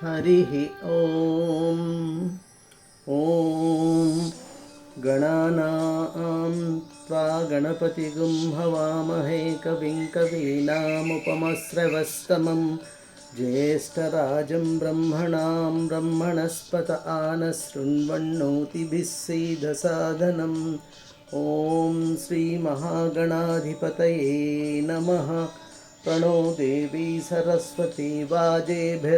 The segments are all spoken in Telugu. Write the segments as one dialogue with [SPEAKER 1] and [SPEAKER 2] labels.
[SPEAKER 1] हरिः ॐ ॐ गणानां त्वा गणपतिगुं हवामहे कविं कवीनामुपमश्रवस्तमं ज्येष्ठराजं ब्रह्मणां ब्रह्मणस्पत आनशृण्वन्नोतिभिः सीदसादनम् ॐ श्रीमहागणाधिपतये नमः। प्रणो देवी सरस्वती वाजेभिर्वाजिनीवती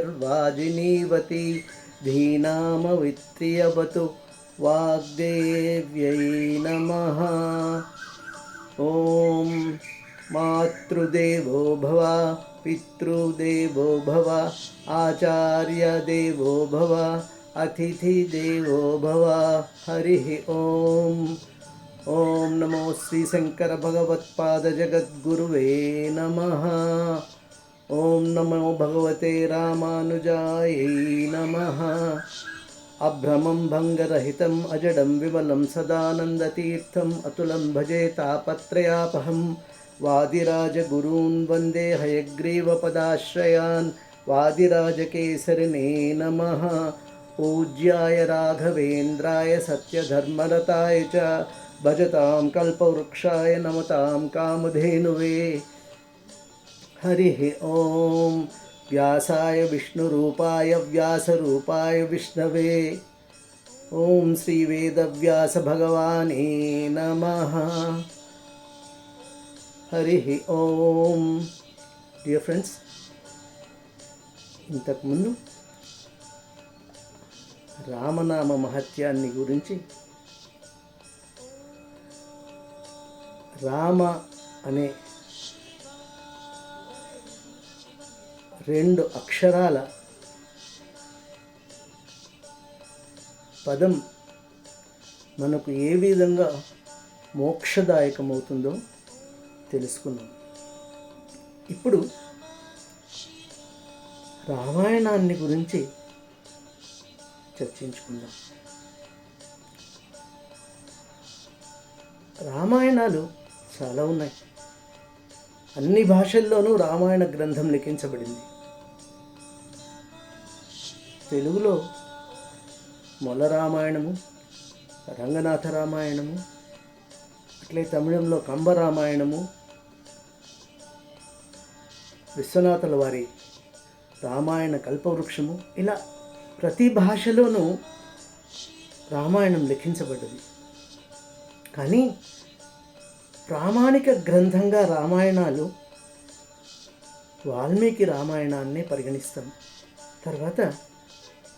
[SPEAKER 1] धीनामवित्र्यवतु वाग्देव्यै नमः। ॐ मातृदेवो भव पितृदेवो भव आचार्यदेवो भव अतिथिदेवो भव। हरिः ॐ ओम नमो श्री शंकर भगवत्पाद जगद्गुरुवे नमः। ओम नमो भगवते रामानुजाय नमः। अभ्रमं भंगरहितम् अजडं विमलं सदानन्दतीर्थम् अतुलं भजे तापत्रयापहं वादिराजगुरून् वन्दे हयग्रीवपदाश्रयान् वादिराजकेसरिणे नमः। पूज्याय राघवेन्द्राय सत्यधर्मरताय च भजतां कल्पवृक्षाय नमतां कामधेनुवे। हरिः ॐ व्यासाय विष्णुरूपाय व्यासरूपाय विष्णवे ॐ श्रीवेदव्यासभगवाने नमः। हरिः ॐ। डियर फ्रेंड्स, ఇంతకు ముందు రామనామ మహత్యాన్ని గురించి, రామ అనే 2 అక్షరాల పదం మనకు ఏ విధంగా మోక్షదాయకమవుతుందో తెలుసుకున్నాం. ఇప్పుడు రామాయణాన్ని గురించి చర్చించుకుందాం. రామాయణాలు చాలా ఉన్నాయి. అన్ని భాషల్లోనూ రామాయణ గ్రంథం లిఖించబడింది. తెలుగులో మొల రామాయణము, రంగనాథ రామాయణము, అట్లే తమిళంలో కంబ రామాయణము, విశ్వనాథుల వారి రామాయణ కల్పవృక్షము, ఇలా ప్రతి భాషలోనూ రామాయణం లిఖించబడ్డది. కానీ ప్రామాణిక గ్రంథంగా రామాయణాలు వాల్మీకి రామాయణాన్ని పరిగణిస్తాం. తర్వాత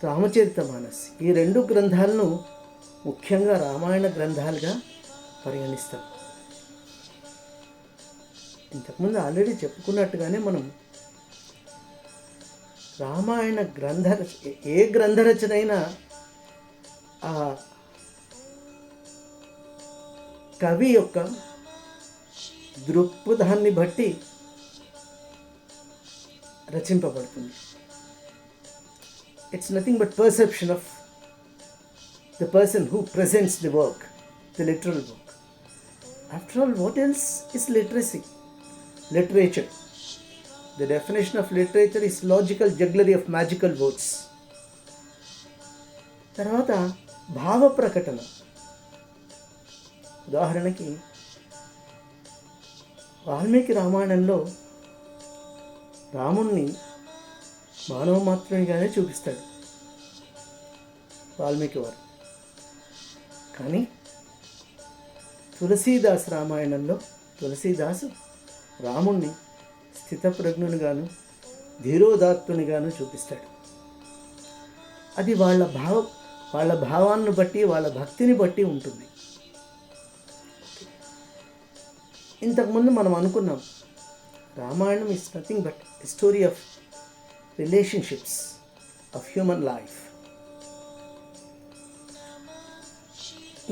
[SPEAKER 1] రామచరితమానస్, ఈ 2 గ్రంథాలను ముఖ్యంగా రామాయణ గ్రంథాలుగా పరిగణిస్తాం. ఇంతకుముందు ఆల్రెడీ చెప్పుకున్నట్టుగానే మనం రామాయణ ఏ గ్రంథరచనైనా ఆ కవి యొక్క దృక్పథాన్ని బట్టి రచింపబడుతుంది. It's nothing but perception of the person who presents the work, the literal work. After all, what else is literature? The definition of literature is logical jugglery of magical words. తర్వాత భావ ప్రకటన. ఉదాహరణకి వాల్మీకి రామాయణంలో రాముణ్ణి మానవ మాత్రునిగానే చూపిస్తాడు వాల్మీకి వారు. కానీ తులసీదాస్ రామాయణంలో తులసీదాసు రాముణ్ణి స్థితప్రజ్ఞునిగాను ధీరోదాత్తునిగాను చూపిస్తాడు. అది వాళ్ళ భావాన్ని బట్టి, వాళ్ళ భక్తిని బట్టి ఉంటుంది. ఇంతకుముందు మనం అనుకున్నాం, Ramayanam is nothing but a story of relationships of human life.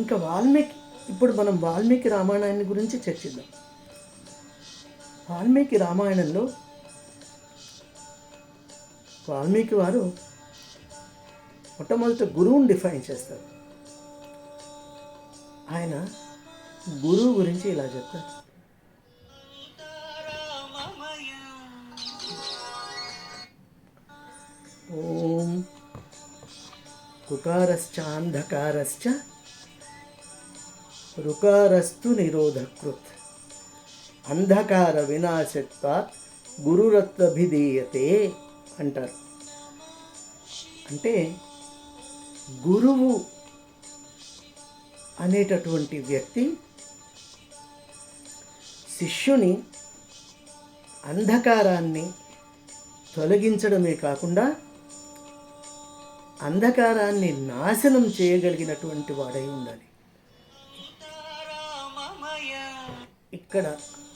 [SPEAKER 1] ఇంకా ఇప్పుడు మనం వాల్మీకి రామాయణాన్ని గురించి చర్చిద్దాం. వాల్మీకి రామాయణంలో వాల్మీకి వారు మొట్టమొదట గురువుని డిఫైన్ చేస్తారు. ఆయన గురువు గురించి ఇలా చెప్తారు. ఓం కుకారశ్చాంధకారశ్చ రుకారస్తు నిరోధకృత్ అంధకార వినాశత్వాత్ గురురత్వభిధీయతే అంటారు. అంటే గురువు అనేటటువంటి వ్యక్తి శిష్యుని అంధకారాన్ని తొలగించడమే కాకుండా అంధకారాన్ని నాశనం చేయగలిగినటువంటి వాడై ఉండాలి. ఇక్కడ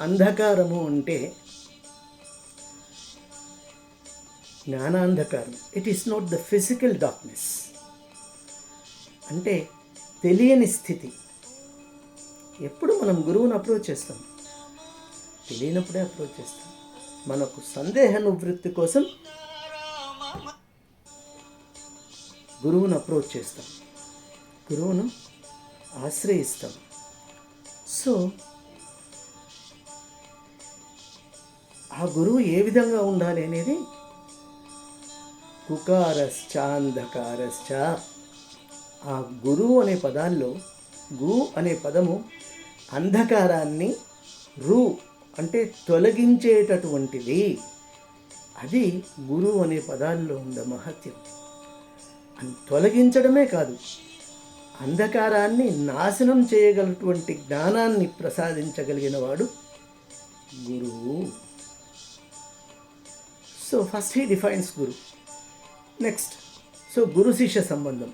[SPEAKER 1] అంధకారము అంటే జ్ఞానాంధకారం. It is not the physical darkness. అంటే తెలియని స్థితి. ఎప్పుడు మనం గురువుని అప్రోచ్ చేస్తాం? తెలియనప్పుడే అప్రోచ్ చేస్తాం. మనకు సందేహ నివృత్తి కోసం గురువును అప్రోచ్ చేస్తాం, గురువును ఆశ్రయిస్తాం. సో ఆ గురువు ఏ విధంగా ఉండాలి అనేది కుకారశ్చాంధకారశ్చ. ఆ గురువు అనే పదాల్లో గు అనే పదము అంధకారాన్ని, రు అంటే తొలగించేటటువంటిది. అది గురువు అనే పదాల్లో ఉన్న మహత్యం. తొలగించడమే కాదు, అంధకారాన్ని నాశనం చేయగలటువంటి జ్ఞానాన్ని ప్రసాదించగలిగిన వాడు గురువు. So first he defines guru. Next so గురు శిష్య సంబంధం.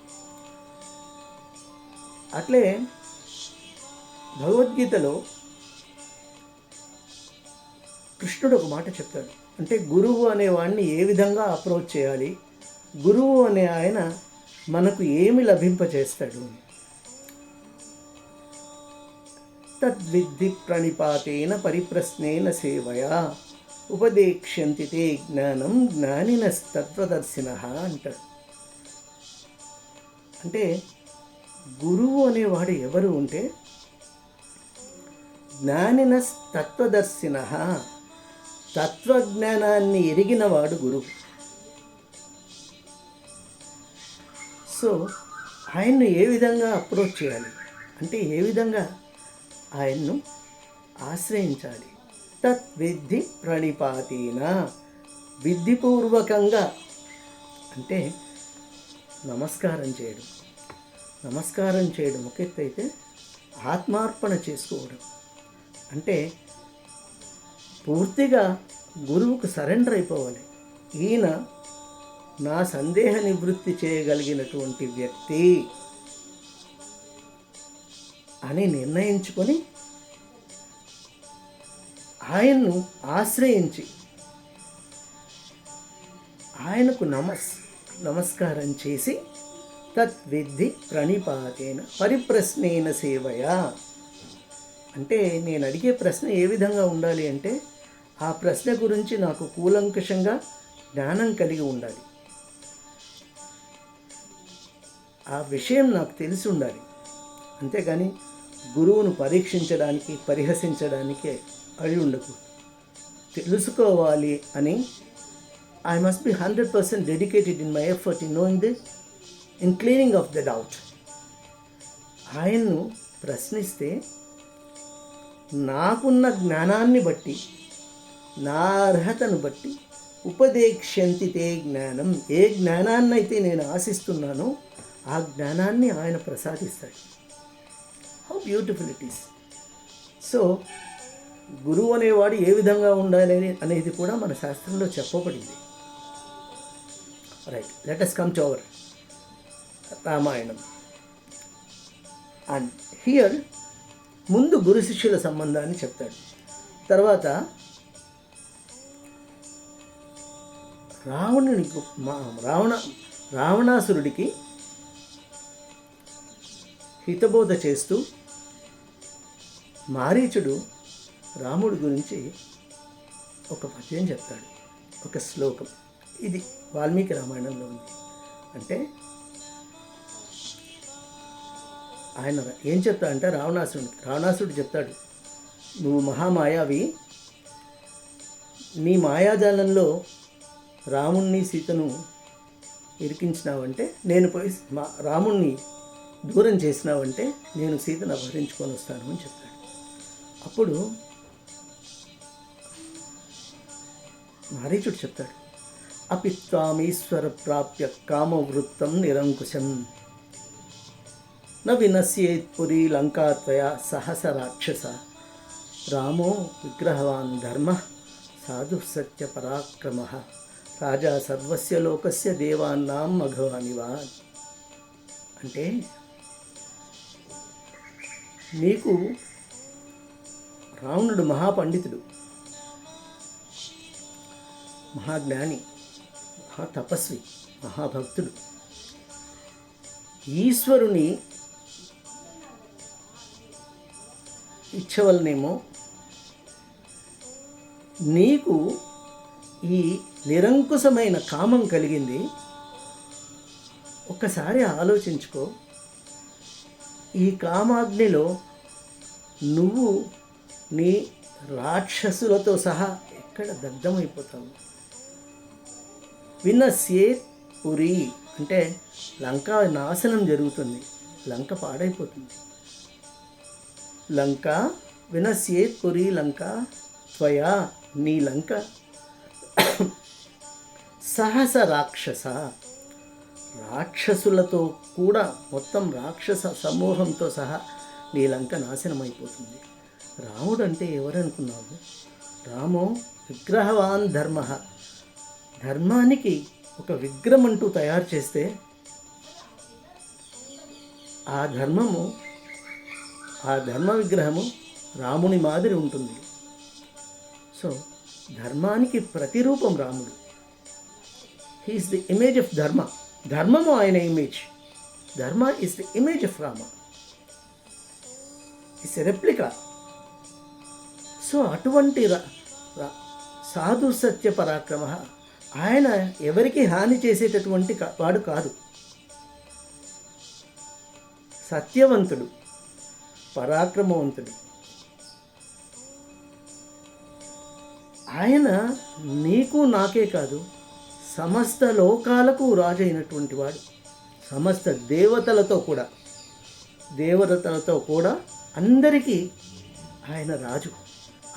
[SPEAKER 1] అట్లే భగవద్గీతలో కృష్ణుడు ఒక మాట చెప్తాడు. అంటే గురువు అనేవాడిని ఏ విధంగా అప్రోచ్ చేయాలి, గురువు అనే ఆయన మనకు ఏమి లభింపచేస్తాడు. తద్విద్ధి ప్రణిపాతేన పరిప్రశ్నేన సేవయా ఉపదేక్ష్యంతి తే జ్ఞానం జ్ఞానినస్తత్వదర్శినః అంటాడు. అంటే గురువు అనేవాడు ఎవరు అంటే జ్ఞానినస్తత్వదర్శినః, తత్వజ్ఞానాన్ని ఎరిగినవాడు గురువు. సో ఆయన్ను ఏ విధంగా అప్రోచ్ చేయాలి అంటే ఏ విధంగా ఆయన్ను ఆశ్రయించాలి. తద్విద్ధి ప్రణిపాతేన, విధిపూర్వకంగా అంటే నమస్కారం చేయడం. నమస్కారం చేయడం ఒక ఎత్తు అయితే ఆత్మార్పణ చేసుకోవడం అంటే పూర్తిగా గురువుకు సరెండర్ అయిపోవాలి. ఈయన నా సందేహ నివృత్తి చేయగలిగినటువంటి వ్యక్తి అని నిర్ణయించుకొని ఆయన్ను ఆశ్రయించి ఆయనకు నమస్కారం చేసి తద్విద్ధి ప్రణిపాతేన పరిప్రశ్నేన సేవయా. అంటే నేను అడిగే ప్రశ్న ఏ విధంగా ఉండాలి అంటే ఆ ప్రశ్న గురించి నాకు కూలంకషంగా జ్ఞానం కలిగి ఉండాలి, ఆ విషయం నాకు తెలిసి ఉండాలి. అంతేగాని గురువును పరీక్షించడానికి పరిహసించడానికి అయి ఉండకు. తెలుసుకోవాలి అని I must be 100% dedicated in my effort in knowing this, in clearing of the doubt. ఆయన్ను ప్రశ్నిస్తే నాకున్న జ్ఞానాన్ని బట్టి, నా అర్హతను బట్టి ఉపదేక్ష్యంతి తే జ్ఞానం, ఏ జ్ఞానాన్ని అయితే నేను ఆశిస్తున్నానో ఆ జ్ఞానాన్ని ఆయన ప్రసాదిస్తాడు. How beautiful it is. So గురువు అనేవాడు ఏ విధంగా ఉండాలి అనేది కూడా మన శాస్త్రంలో చెప్పబడింది. Right, let us come to our Ramayanam. And here ముందు గురు శిష్యుల సంబంధాన్ని చెప్తాడు. తర్వాత రావణాసురుడికి హితబోధ చేస్తూ మారీచుడు రాముడి గురించి ఒక పద్యం చెప్తాడు, ఒక శ్లోకం. ఇది వాల్మీకి రామాయణంలో ఉంది. అంటే ఆయన ఏం చెప్తాడంటే రావణాసురుడు చెప్తాడు, నువ్వు మహామాయావి, నీ మాయాజాలంలో రాముణ్ణి సీతను ఇరికించినావంటే, నేను పోయి రాముణ్ణి దూరం చేసినావంటే నేను సీతను అపహరించుకొని వస్తాను అని చెప్పాడు. అప్పుడు మారీచుడు చెప్తాడు, అపిత్వామీశ్వర ప్రాప్య కామవృత్తం నిరంకుశం న వినశ్యేత్పురీ లంకాత్వయ సహస రాక్షస రామో విగ్రహవాన్ ధర్మ సాధు సత్య పరాక్రమ రాజా సర్వస్య లోకస్య దేవాన్నాం మఘవానివా. అంటే నీకు రావణుడు మహాపండితుడు, మహాజ్ఞాని, మహాతపస్వి, మహాభక్తుడు. ఈశ్వరుని ఇచ్చ వలనేమో నీకు ఈ నిరంకుశమైన కామం కలిగింది. ఒక్కసారి ఆలోచించుకో, ఈ కామాగ్నిలో నువ్వు నీ రాక్షసులతో సహా ఎక్కడ దగ్ధమైపోతావు. వినశ్యేత్ పురి అంటే లంక నాశనం జరుగుతుంది, లంక పాడైపోతుంది. లంక వినశ్యేత్ పురి లంక త్వయా నీ లంక సహస రాక్షస రాక్షసులతో కూడా మొత్తం రాక్షస సమూహంతో సహా నీ లంక నాశనమైపోతుంది. రాముడు అంటే ఎవరనుకున్నావు? రామో విగ్రహవాన్ ధర్మ, ధర్మానికి ఒక విగ్రహం అంటూ తయారు చేస్తే ఆ ధర్మ విగ్రహము రాముని మాదిరి ఉంటుంది. సో ధర్మానికి ప్రతిరూపం రాముడు. He is the image of ధర్మ. ధర్మము ఆయన ఇమేజ్. ధర్మ is the image of Rama, it's a replica. So అటువంటి సాధు సత్య పరాక్రమ, ఆయన ఎవరికి హాని చేసేటటువంటి వాడు కాదు. సత్యవంతుడు, పరాక్రమవంతుడు. ఆయన నీకు నాకే కాదు, సమస్త లోకాలకు రాజు అయినటువంటి వాడు. సమస్త దేవతలతో కూడా అందరికీ ఆయన రాజు.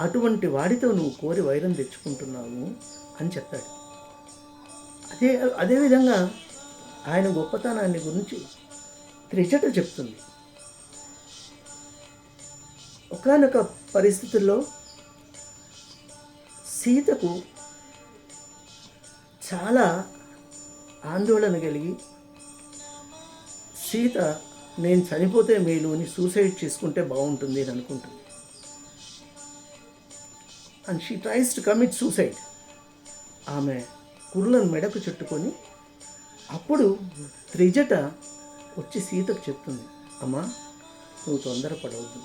[SPEAKER 1] అటువంటి వాడితో నువ్వు కోరి వైరం తెచ్చుకుంటున్నావు అని చెప్పాడు. అదేవిధంగా ఆయన గొప్పతనాన్ని గురించి త్రిజట చెప్తుంది. ఒకానొక పరిస్థితుల్లో సీతకు చాలా ఆందోళన కలిగి, సీత నేను చనిపోతే మేలు అని సూసైడ్ చేసుకుంటే బాగుంటుంది అని అనుకుంటుంది. And she tries to commit suicide. ఆమె కురులను మెడకు చుట్టుకొని, అప్పుడు త్రిజట వచ్చి సీతకు చెప్తుంది, అమ్మా నువ్వు తొందరపడవద్దు.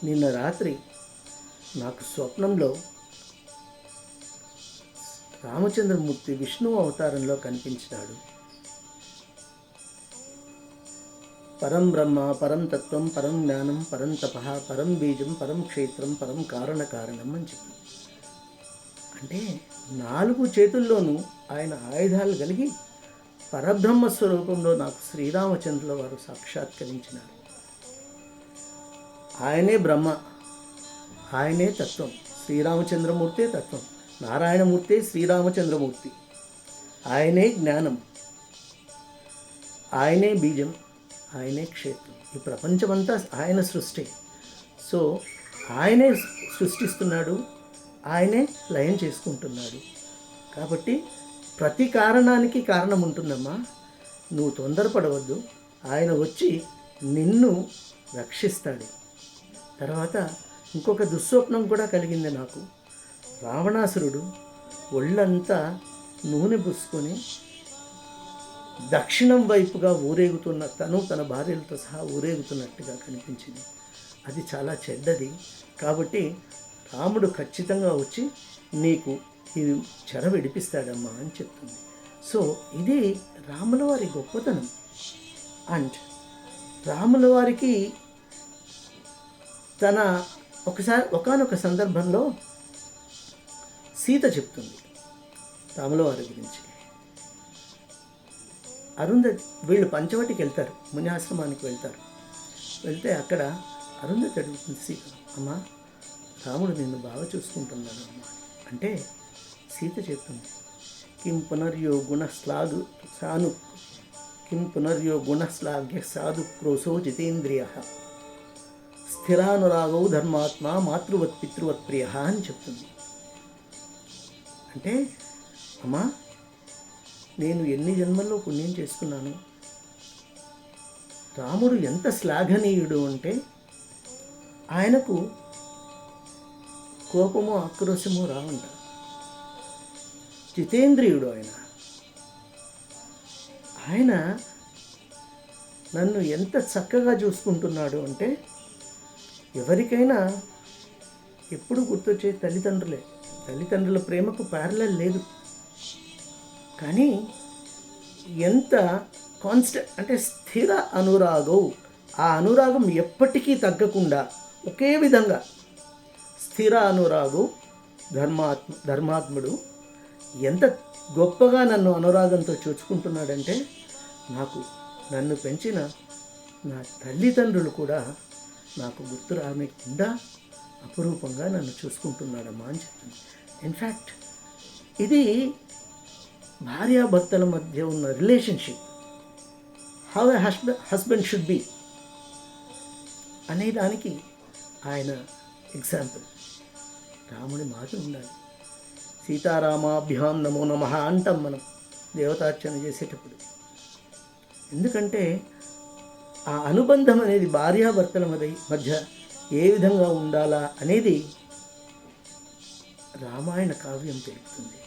[SPEAKER 1] నిన్న రాత్రి నాకు స్వప్నంలో రామచంద్రమూర్తి విష్ణువు అవతారంలో కనిపించినాడు. పరం బ్రహ్మ, పరం తత్వం, పరం జ్ఞానం, పరం తపః, పరం బీజం, పరం క్షేత్రం, పరం కారణం అని చెప్పి. అంటే 4 చేతుల్లోనూ ఆయన ఆయుధాలు కలిగి పరబ్రహ్మ స్వరూపంలో నాకు శ్రీరామచంద్రుల వారు సాక్షాత్కరించినారు. ఆయనే బ్రహ్మ, ఆయనే తత్వం. శ్రీరామచంద్రమూర్తే తత్వం, నారాయణమూర్తే శ్రీరామచంద్రమూర్తి. ఆయనే జ్ఞానం, ఆయనే బీజం, ఆయనే క్షేత్రం. ఈ ప్రపంచమంతా ఆయన సృష్టి. సో ఆయనే సృష్టిస్తున్నాడు, ఆయనే లయం చేసుకుంటున్నాడు. కాబట్టి ప్రతి కారణానికి కారణం ఉంటుందమ్మా, నువ్వు తొందరపడవద్దు. ఆయన వచ్చి నిన్ను రక్షిస్తాడు. తర్వాత ఇంకొక దుస్వప్నం కూడా కలిగింది నాకు. రావణాసురుడు ఒళ్ళంతా నూనె పూసుకొని దక్షిణం వైపుగా ఊరేగుతున్న, తన భార్యలతో సహా ఊరేగుతున్నట్టుగా కనిపించింది. అది చాలా చెడ్డది. కాబట్టి రాముడు ఖచ్చితంగా వచ్చి నీకు ఈ చెర విడిపిస్తాడమ్మా అని చెప్తుంది. సో ఇది రాముల వారి గొప్పతనం. అండ్ రాముల వారికి తన ఒకానొక సందర్భంలో సీత చెప్తుంది, రాముల వారి గురించి. అరుంధతి వీళ్ళు పంచవటికి వెళ్తారు, ముని ఆశ్రమానికి వెళ్తారు. వెళ్తే అక్కడ అరుంధతి అడుగుతుంది సీత, అమ్మ రాముడు నిన్ను బాగా చూసుకుంటున్నాడు అమ్మ అంటే సీత చెప్తుంది, కిం పునర్యో గుణశ్లాఘు సాను కిం పునర్యో గుణశ్లాఘ్య సాధు క్రోశో జితేంద్రియ స్థిరానురాగౌ ధర్మాత్మ మాతృవత్ పితృవత్ ప్రియ అని చెప్తుంది. అంటే అమ్మా నేను ఎన్ని జన్మల్లో పుణ్యం చేసుకున్నాను, రాముడు ఎంత శ్లాఘనీయుడు అంటే ఆయనకు కోపము ఆక్రోశము రావంట. జితేంద్రియుడు ఆయన నన్ను ఎంత చక్కగా చూసుకుంటున్నాడు అంటే ఎవరికైనా ఎప్పుడు గుర్తొచ్చే తల్లిదండ్రులే. తల్లిదండ్రుల ప్రేమకు ప్యారలల్ లేదు. కానీ ఎంత కాన్స్టెంట్ అంటే స్థిర అనురాగం, ఆ అనురాగం ఎప్పటికీ తగ్గకుండా ఒకే విధంగా స్థిర అనురాగం. ధర్మాత్ముడు ఎంత గొప్పగా నన్ను అనురాగంతో చూసుకుంటున్నాడంటే నన్ను పెంచిన నా తల్లిదండ్రులు కూడా నాకు గుర్తు రాకుండా అపురూపంగా నన్ను చూసుకుంటున్నాడమ్మా అని చెప్తుంది. ఇన్ఫ్యాక్ట్ ఇది భార్యాభర్తల మధ్య ఉన్న relationship, how a husband should be అనే దానికి ఆయన ఎగ్జాంపుల్. రాముడి మాట ఉండాలి. సీతారామాభ్యాం నమో నమః అంటాం మనం దేవతార్చన చేసేటప్పుడు. ఎందుకంటే ఆ అనుబంధం అనేది భార్యాభర్తల మధ్య ఏ విధంగా ఉండాలా అనేది రామాయణ కావ్యం తెలుపుతుంది.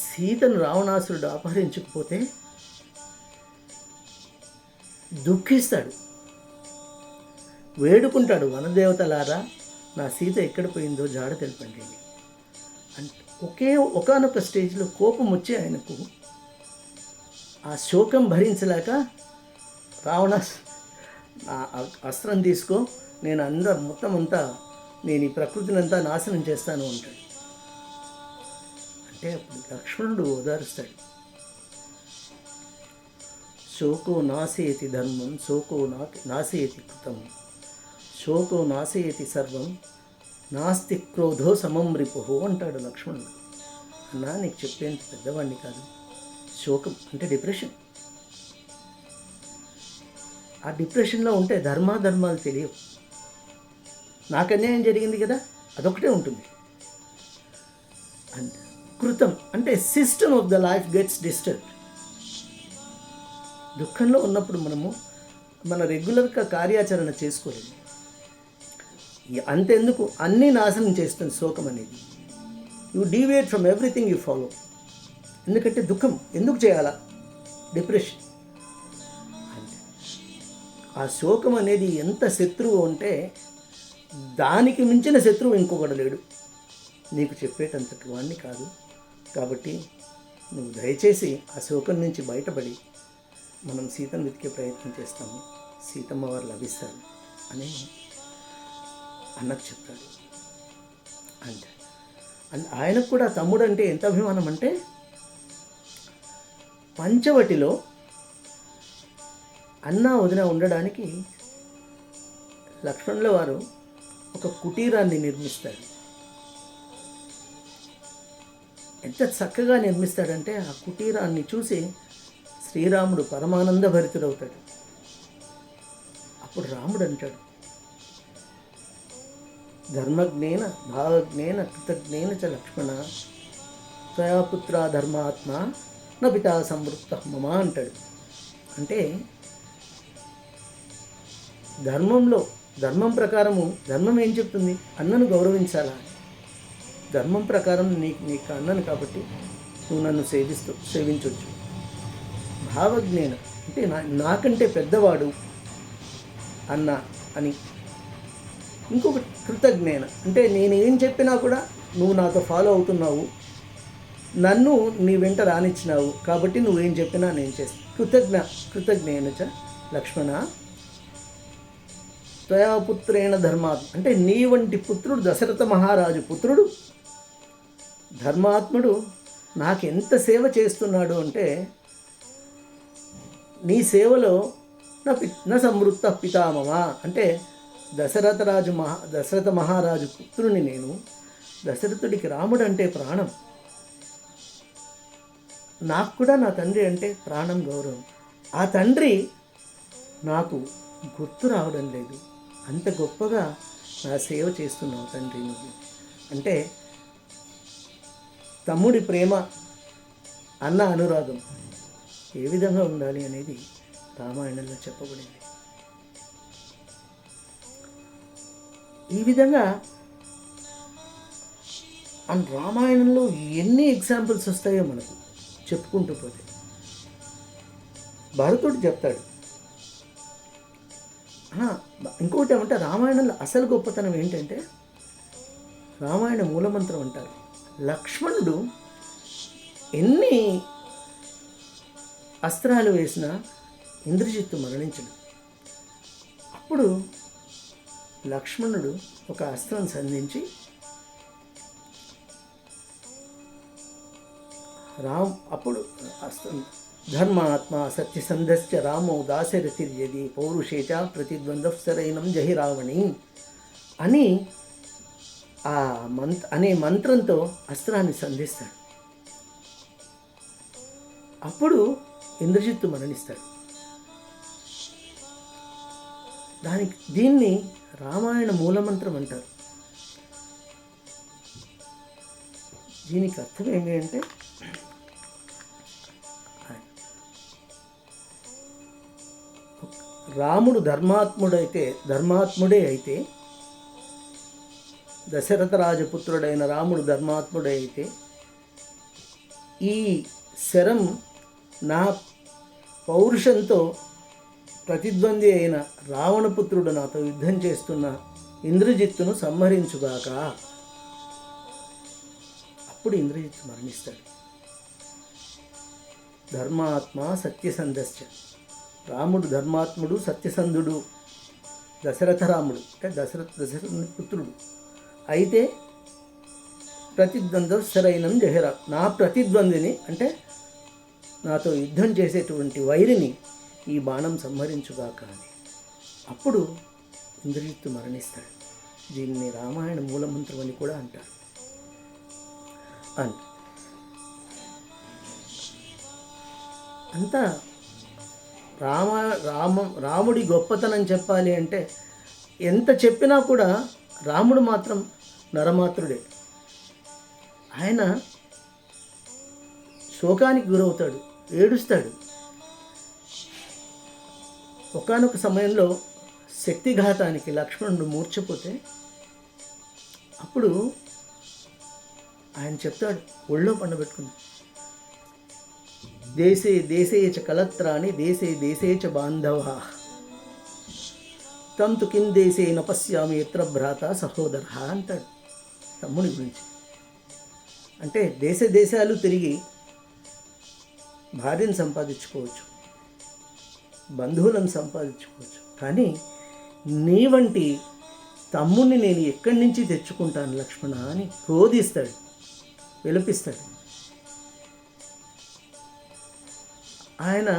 [SPEAKER 1] సీతను రావణాసురుడు అపహరించకపోతే దుఃఖిస్తాడు, వేడుకుంటాడు, వనదేవతలారా నా సీత ఎక్కడ పోయిందో జాడ తెలపండి అంటే ఒకానొక స్టేజ్లో కోపం వచ్చి ఆయనకు ఆ శోకం భరించలేక ఆ అస్త్రం తీసుకో, నేను మొత్తం అంతా నేను ఈ ప్రకృతిని అంతా నాశనం చేస్తాను అంటాడు. అంటే అప్పుడు లక్ష్మణుడు ఓదారుస్తాడు. శోకో నాశయతి ధర్మం, శోకో నాశయతి కృతం, శోకో నాశయతి సర్వం, నాస్తి క్రోధో సమం రిపుః అంటాడు లక్ష్మణుడు. అన్నా నీకు చెప్పేంత పెద్దవాడిని కాదు. శోకం అంటే డిప్రెషన్. ఆ డిప్రెషన్లో ఉంటే ధర్మాలు తెలియవు. నాకు అన్యాయం జరిగింది కదా అదొకటే ఉంటుంది. అండ్ కృతం అంటే system of the life gets disturbed. దుఃఖంలో ఉన్నప్పుడు మన రెగ్యులర్గా కార్యాచరణ చేసుకోలేము. అంతెందుకు అన్నీ నాశనం చేస్తుంది శోకం అనేది. You deviate from everything you follow. ఎందుకంటే దుఃఖం ఎందుకు చేయాలా, డిప్రెషన్ అంటే ఆ శోకం అనేది ఎంత శత్రువు అంటే దానికి మించిన శత్రువు ఇంకొకడు లేడు. నీకు చెప్పేటంతటి వాడిని కాదు. కాబట్టి నువ్వు దయచేసి ఆ శోకం నుంచి బయటపడి మనం సీతను వెతికే ప్రయత్నం చేస్తాము, సీతమ్మ వారు లభిస్తారు అని అన్నకు చెప్తాడు. అంటే ఆయనకు కూడా తమ్ముడు అంటే ఎంత అభిమానం అంటే పంచవటిలో అన్న వదిన ఉండడానికి లక్ష్మణుల వారు ఒక కుటీరాన్ని నిర్మిస్తాడు. ఎంత చక్కగా నిర్మిస్తాడంటే ఆ కుటీరాన్ని చూసి శ్రీరాముడు పరమానంద భరితుడవుతాడు. అప్పుడు రాముడు అంటాడు, ధర్మజ్ఞేన భావజ్ఞేన కృతజ్ఞేన చ లక్ష్మణ త్వయా పుత్ర ధర్మాత్మ నా పితా సంవృత్త మమ అంటాడు. అంటే ధర్మం ప్రకారము ధర్మం ఏం చెప్తుంది, అన్నను గౌరవించాలా. ధర్మం ప్రకారం నీకు అన్నను కాబట్టి నువ్వు నన్ను సేవించవచ్చు. భావజ్ఞేన అంటే నాకంటే పెద్దవాడు అన్న అని. ఇంకొకటి కృతజ్ఞేన అంటే నేను ఏం చెప్పినా కూడా నువ్వు నాతో ఫాలో అవుతున్నావు, నన్ను నీ వెంట రానిచ్చినావు కాబట్టి నువ్వేం చెప్పినా నేను చేస్తాను. కృతజ్ఞేన చ లక్ష్మణ త్వయా పుత్రేణ ధర్మాత్ అంటే నీ వంటి పుత్రుడు దశరథ మహారాజు పుత్రుడు ధర్మాత్ముడు నాకెంత సేవ చేస్తున్నాడు అంటే, నీ సేవలో నా సంవృత్త పితామమ అంటే దశరథ మహారాజు పుత్రుని నేను. దశరథుడికి రాముడు అంటే ప్రాణం, నాకు కూడా నా తండ్రి అంటే ప్రాణం, గౌరవం. ఆ తండ్రి నాకు గుర్తు రావడం లేదు. అంత గొప్పగా నా సేవ చేస్తున్నావు తండ్రి నువ్వు అంటే. తమ్ముడి ప్రేమ, అన్న అనురాగం ఏ విధంగా ఉండాలి అనేది రామాయణంలో చెప్పబడింది. ఈ విధంగా రామాయణంలో ఎన్ని ఎగ్జాంపుల్స్ వస్తాయో మనకు చెప్పుకుంటూ పోతే. భరతుడు చెప్తాడు. ఇంకొకటి ఏమంటే, రామాయణంలో అసలు గొప్పతనం ఏంటంటే, రామాయణ మూలమంత్రం అంటారు. లక్ష్మణుడు ఎన్ని అస్త్రాలు వేసినా ఇంద్రజిత్తు మరణించడు. అప్పుడు లక్ష్మణుడు ఒక అస్త్రం సంధించి అప్పుడు అస్త్రం ధర్మాత్మ సత్యసంధశ్చ రామో దాశరథిర్యది పౌరుషేచ ప్రతిద్వంద్వసరైనం జహి రావణి అని అనే మంత్రంతో అస్త్రాన్ని సంధిస్తాడు. అప్పుడు ఇంద్రజిత్తు మరణిస్తాడు. దీన్ని రామాయణ మూలమంత్రం అంటారు. దీనికి అర్థం ఏమి అంటే, రాముడు ధర్మాత్ముడే అయితే, దశరథ రాజపుత్రుడైన రాముడు ధర్మాత్ముడే అయితే, ఈ శరం నా పౌరుషంతో ప్రతిద్వంద్వి అయిన రావణపుత్రుడు నాతో యుద్ధం చేస్తున్న ఇంద్రజిత్తును సంహరించుగాక. అప్పుడు ఇంద్రజిత్తు మరణిస్తాడు. ధర్మాత్మ సత్యసంధశ్చ, రాముడు ధర్మాత్ముడు, సత్యసంధుడు, దశరథరాముడు అంటే దశరథుని పుత్రుడు అయితే, ప్రతిద్వంద్వ సరైనం జహరా, నా ప్రతిద్వంద్విని అంటే నాతో యుద్ధం చేసేటువంటి వైరిని ఈ బాణం సంహరించుగాక అని. అప్పుడు ఇంద్రజిత్తు మరణిస్తాడు. దీన్ని రామాయణ మూలమంత్రం అని కూడా అంటారు. అంతా రాముడి గొప్పతనం చెప్పాలి అంటే, ఎంత చెప్పినా కూడా రాముడు మాత్రం నరమాత్రుడే. ఆయన శోకానికి గురవుతాడు, ఏడుస్తాడు. ఒకానొక సమయంలో శక్తిఘాతానికి లక్ష్మణుడు మూర్ఛపోతే, అప్పుడు ఆయన చెప్తాడు, ఒళ్ళో పండబెట్టుకుని, దేశే దేశే చ కలత్రాని దేశే దేశే చ బాంధవా తం తు కిం దేశే న పశ్యామి ఎత్ర భ్రాత సహోదర అంటాడు తమ్ముని గురించి. అంటే దేశ దేశాలు తిరిగి భార్యను సంపాదించుకోవచ్చు, బంధువులను సంపాదించుకోవచ్చు, కానీ నీ వంటి తమ్ముడిని నేను ఎక్కడి నుంచి తెచ్చుకుంటాను లక్ష్మణ అని రోధిస్తాడు, విలపిస్తాడు. ఆయన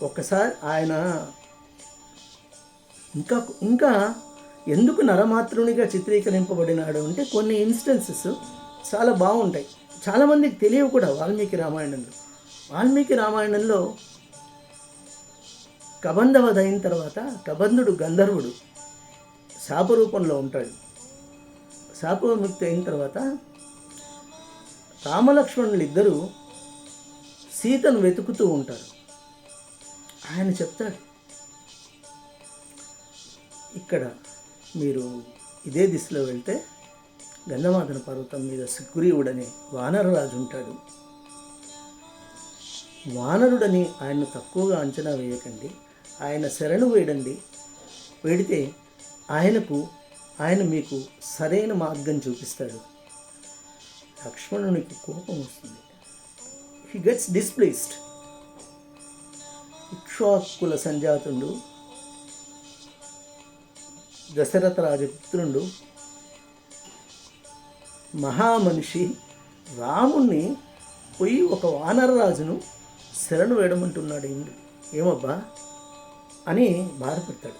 [SPEAKER 1] ఒక్కసారి ఆయన ఇంకా ఎందుకు నరమాతృనిగా చిత్రీకరింపబడినాడు అంటే, కొన్ని ఇన్స్టెన్సెస్ చాలా బాగుంటాయి, చాలామందికి తెలియవు కూడా. వాల్మీకి రామాయణంలో కబంధవధ అయిన తర్వాత కబంధుడు గంధర్వుడు శాపరూపంలో ఉంటాడు. శాపవిముక్తి అయిన తర్వాత రామలక్ష్మణులు ఇద్దరూ సీతను వెతుకుతూ ఉంటారు. ఆయన చెప్తాడు, ఇక్కడ మీరు ఇదే దిశలో వెళ్తే గంధమాదన పర్వతం మీద సుగ్రీవుడనే వానరరాజు ఉంటాడు. వానరుడని ఆయన్ను తక్కువగా అంచనా వేయకండి, ఆయన శరణు వేడితే ఆయన మీకు సరైన మార్గం చూపిస్తాడు. లక్ష్మణునికి కోపం వస్తుంది, హీ గెట్స్ డిస్ప్లేస్డ్. ఇక్ష్వాకుల సంజాతుడు దశరథ రాజపుత్రుడు మహామనిషి రాముణ్ణి పోయి ఒక వానరరాజును శరణు వేయడమంటున్నాడు. ఏమబ్బా అని బాధపడతాడు.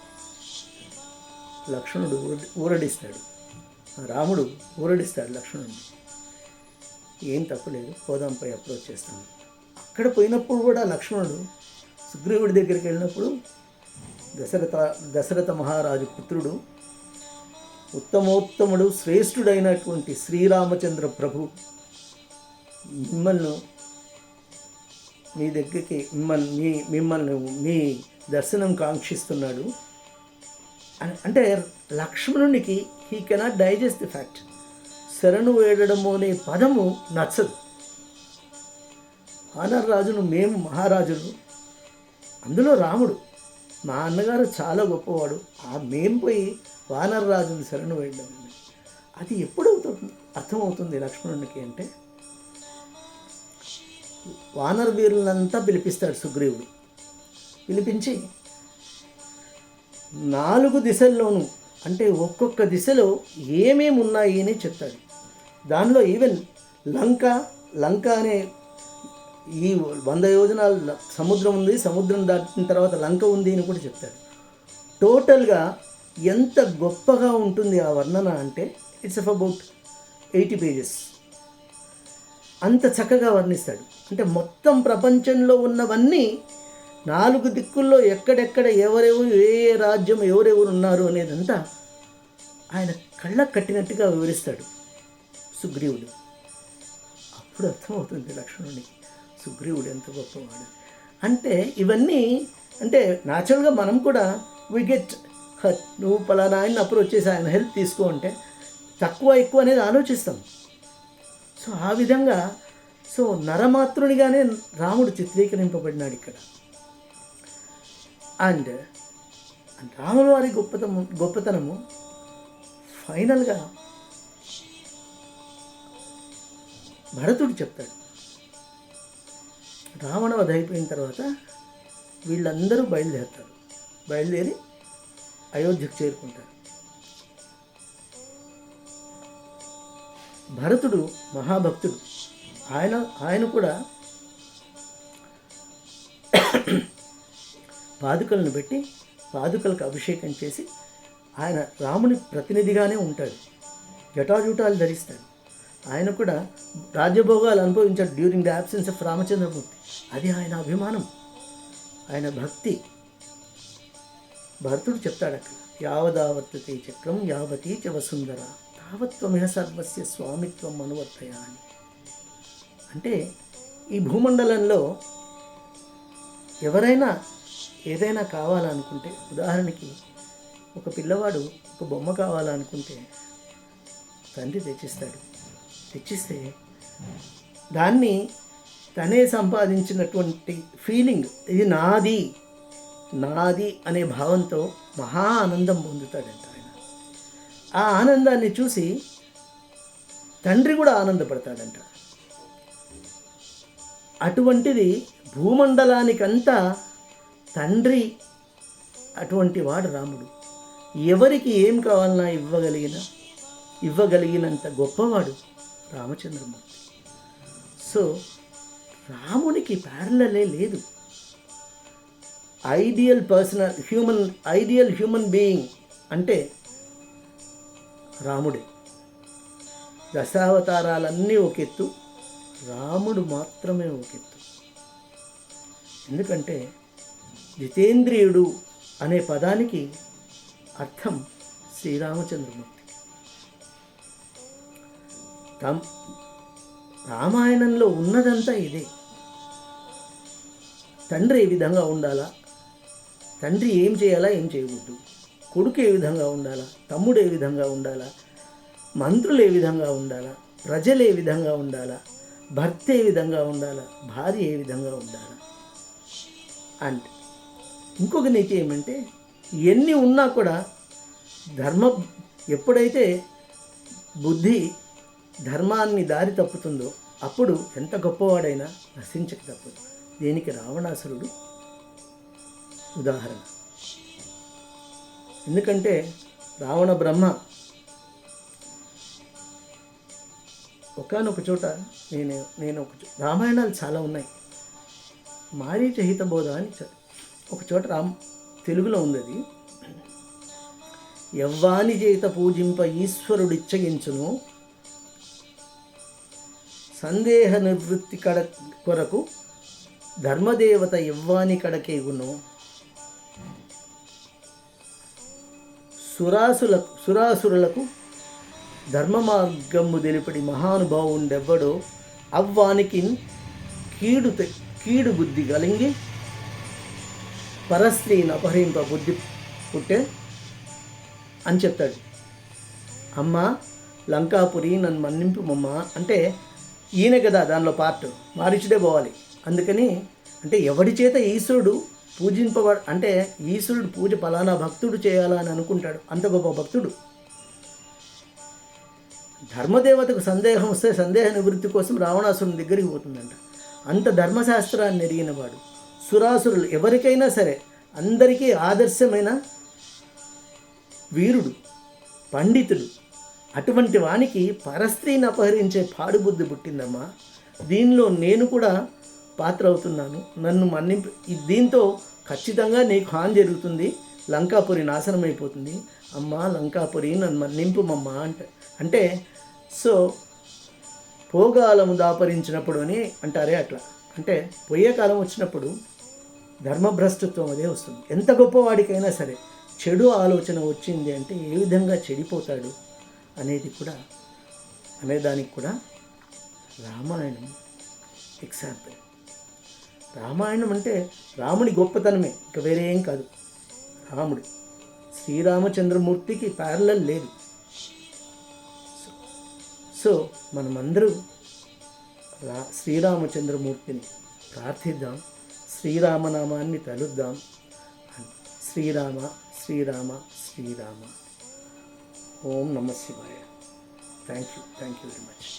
[SPEAKER 1] లక్ష్మణుడు ఊరడిస్తాడు, రాముడు ఊరడిస్తాడు లక్ష్మణుడిని. ఏం తప్పులేదు, పోదాంపై అప్రోచ్ చేస్తాను. అక్కడ పోయినప్పుడు కూడా లక్ష్మణుడు సుగ్రీవుడి దగ్గరికి వెళ్ళినప్పుడు దశరథ మహారాజు పుత్రుడు, ఉత్తమోత్తముడు, శ్రేష్ఠుడైనటువంటి శ్రీరామచంద్ర ప్రభు మిమ్మల్ని మీ దగ్గరికి మిమ్మల్ని మీ దర్శనం కాంక్షిస్తున్నాడు అంటే లక్ష్మణునికి he cannot digest the fact. శరణు వేడడము అనే పదము నచ్చదు. వానరరాజును మేము మహారాజులు, అందులో రాముడు మా అన్నగారు చాలా గొప్పవాడు, మేము పోయి వానరరాజును శరణు వేయడం అది ఎప్పుడవుతుంది అర్థమవుతుంది లక్ష్మణునికి అంటే, వానర వీరులంతా పిలిపిస్తాడు సుగ్రీవుడు. పిలిపించి 4 దిశల్లోనూ అంటే ఒక్కొక్క దిశలో ఏమేమి ఉన్నాయి అని చెప్తాడు. దానిలో ఈవెన్ లంక అనే ఈ 100 యోజనాల సముద్రం ఉంది, సముద్రం దాటిన తర్వాత లంక ఉంది అని కూడా చెప్తాడు. టోటల్గా ఎంత గొప్పగా ఉంటుంది ఆ వర్ణన అంటే ఇట్స్ అబౌట్ 80 పేజెస్. అంత చక్కగా వర్ణిస్తాడు. అంటే మొత్తం ప్రపంచంలో ఉన్నవన్నీ 4 దిక్కుల్లో ఎక్కడెక్కడ ఎవరెవరు ఏ రాజ్యం ఎవరెవరు ఉన్నారు అనేదంతా ఆయన కళ్ళకు కట్టినట్టుగా వివరిస్తాడు సుగ్రీవుడు. అప్పుడు అర్థమవుతుంది లక్ష్మణుడికి సుగ్రీవుడు ఎంత గొప్పవాడు అంటే. ఇవన్నీ అంటే న్యాచురల్గా మనం కూడా వి గెట్ హర్ట్. నువ్వు పలానా ఆయన అప్రోచ్ చేసి ఆయన హెల్ప్ తీసుకో అంటే తక్కువ ఎక్కువ అనేది ఆలోచిస్తాం. సో ఆ విధంగా నరమాతృనిగానే రాముడు చిత్రీకరింపబడినాడు ఇక్కడ. అండ్ రాముల వారి గొప్పతనము ఫైనల్గా భరతుడు చెప్తాడు. రావణ వధ అయిపోయిన తర్వాత వీళ్ళందరూ బయలుదేరి అయోధ్యకు చేరుకుంటారు. భరతుడు మహాభక్తుడు. ఆయన కూడా పాదుకలను పెట్టి పాదుకలకు అభిషేకం చేసి ఆయన రాముని ప్రతినిధిగానే ఉంటాడు. జటాజూటాలు ధరిస్తాడు. ఆయన కూడా రాజ్యభోగాలు అనుభవించాడు during the absence of Ramachandramurthy. అది ఆయన అభిమానం, ఆయన భక్తి. భరతుడు చెప్తాడు అక్కడ, యావదావర్తతే చక్రం యావతీ చ వసుంధర తావత్వమిహ సర్వస్య స్వామిత్వం అనువర్తయ అని. అంటే ఈ భూమండలంలో ఎవరైనా ఏదైనా కావాలనుకుంటే, ఉదాహరణకి ఒక పిల్లవాడు ఒక బొమ్మ కావాలనుకుంటే తండ్రి తెచ్చిస్తే దాన్ని తనే సంపాదించినటువంటి ఫీలింగ్, ఇది నాది అనే భావంతో మహా ఆనందం పొందుతాడంట ఆయన. ఆ ఆనందాన్ని చూసి తండ్రి కూడా ఆనందపడతాడంట. అటువంటిది భూమండలానికంతా తండ్రి అటువంటి వాడు రాముడు. ఎవరికి ఏం కావాలన్నా ఇవ్వగలిగినంత గొప్పవాడు రామచంద్రమూర్తి. సో రామునికి ప్యారలలే లేదు. ఐడియల్ హ్యూమన్ బీయింగ్ అంటే రాముడే. దశావతారాలన్నీ ఒక ఎత్తు, రాముడు మాత్రమే ఒక ఎత్తు. ఎందుకంటే జితేంద్రియుడు అనే పదానికి అర్థం శ్రీరామచంద్రమూర్తి. రామాయణంలో ఉన్నదంతా ఇదే. తండ్రి ఏ విధంగా ఉండాలా, తండ్రి ఏం చేయాలా ఏం చేయకూడదు, కొడుకు ఏ విధంగా ఉండాలా, తమ్ముడు ఏ విధంగా ఉండాలా, మంత్రులు ఏ విధంగా ఉండాలా, ప్రజలు ఏ విధంగా ఉండాలా, భర్త ఏ విధంగా ఉండాలా, భార్య ఏ విధంగా ఉండాలా. అండ్ ఇంకొక నీతి ఏమంటే, ఎన్ని ఉన్నా కూడా ఎప్పుడైతే బుద్ధి ధర్మాన్ని దారి తప్పుతుందో అప్పుడు ఎంత గొప్పవాడైనా నశించక తప్పదు. దీనికి రావణాసురుడు ఉదాహరణ. ఎందుకంటే రావణ బ్రహ్మ ఒకానొక చోట నేను రామాయణాలు చాలా ఉన్నాయి. మారీచ హితబోధ అని ఒక చోట తెలుగులో ఉంది అది. యవ్వాని చేత పూజింప ఈశ్వరుడిచ్చగించును, సందేహ నివృత్తి కొరకు ధర్మదేవత యవ్వాని సురాసురులకు ధర్మ మార్గము తెలిపడి మహానుభావుండెవ్వడో అవ్వానికి కీడు బుద్ధి కలిగి పరస్త్రీని అపహరింప బుద్ధి పుట్టే అని చెప్తాడు. అమ్మ లంకాపురి నన్ను మన్నింపు మమ్మ అంటే ఈయన కదా దానిలో పార్ట్, మారీచుడే పోవాలి. అందుకని అంటే ఎవడి చేత ఈశ్వరుడు అంటే ఈశ్వరుడు పూజ ఫలానా భక్తుడు చేయాలా అని అనుకుంటాడు, అంత గొప్ప భక్తుడు. ధర్మదేవతకు సందేహం వస్తే సందేహ నివృత్తి కోసం రావణాసురుని దగ్గరికి పోతుందంట. అంత ధర్మశాస్త్రాన్ని ఎరిగినవాడు. సురాసురులు ఎవరికైనా సరే అందరికీ ఆదర్శమైన వీరుడు, పండితుడు. అటువంటి వానికి పరస్త్రీని అపహరించే పాడుబుద్ధి పుట్టిందమ్మా. దీనిలో నేను కూడా పాత్ర అవుతున్నాను, నన్ను మన్నింపు. దీంతో ఖచ్చితంగా నీకు హాని జరుగుతుంది, లంకాపురి నాశనం అయిపోతుంది. అమ్మ లంకాపురి నన్ను మన్నింపుమమ్మ అంటే సో పోగాలము దాపరించినప్పుడు అని అంటారే అట్లా. అంటే పోయే కాలం వచ్చినప్పుడు ధర్మభ్రష్టత్వం అదే వస్తుంది. ఎంత గొప్పవాడికైనా సరే చెడు ఆలోచన వచ్చింది అంటే ఏ విధంగా చెడిపోతాడు అనేదానికి కూడా రామాయణం ఎగ్జాంపుల్. రామాయణం అంటే రాముడి గొప్పతనమే, ఇంకా వేరే ఏం కాదు. రాముడు శ్రీరామచంద్రమూర్తికి ప్యారలల్ లేదు. సో మనమందరూ శ్రీరామచంద్రమూర్తిని ప్రార్థిద్దాం, శ్రీరామనామాన్ని తలుద్దాం. శ్రీరామ శ్రీరామ శ్రీరామ. ఓం నమ శివాయ. Thank you very much.